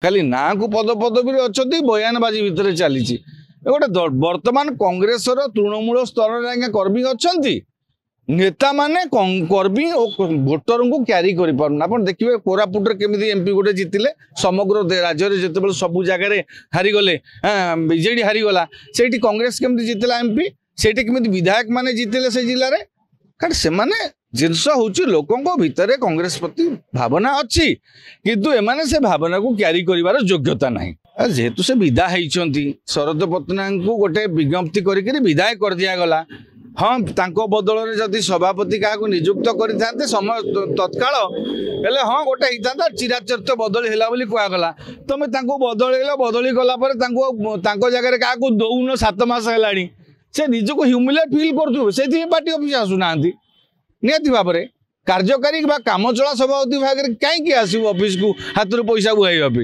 खाली ना को पद पदवी अच्छा बयानबाजी भितर चली गोटे बर्तमान कांग्रेस तृणमूल स्तर में कर्मी अच्छा नेता माने कर्मी और भोटर को क्यारी कर देखिए कोरापुट केमी एमपी गोटे जितिले समग्र राज्य में जिते सब जगह हारीगले बीजेडी हारीगला से कांग्रेस केमी जितला एमपी से विधायक माने जितिले से जिले में कारण से जिनस हूँ लोकों भितर कांग्रेस प्रति भावना अच्छी किंतु एमाने से भावना को क्यारी कर योग्यता ना जेहेतु से विदा होती शरद पट्टनायक को गोटे विज्ञप्ति करके विदाय कर दिगला हाँ बदल में जदि सभापति क्या नियुक्त करते समय तत्काल हेले हाँ गोटे होता चिराचरित बदली है कहगला तुम बदली गलापर जगह क्या दौन 7 मास है से निजक ह्यूमिलेट फिल कर पार्टी ऑफिस आसुना निहती भाव में कार्यकारी काम चला सभापति भाग में कहीं आसो ऑफिस को हाथ पैसा बुहाइबा।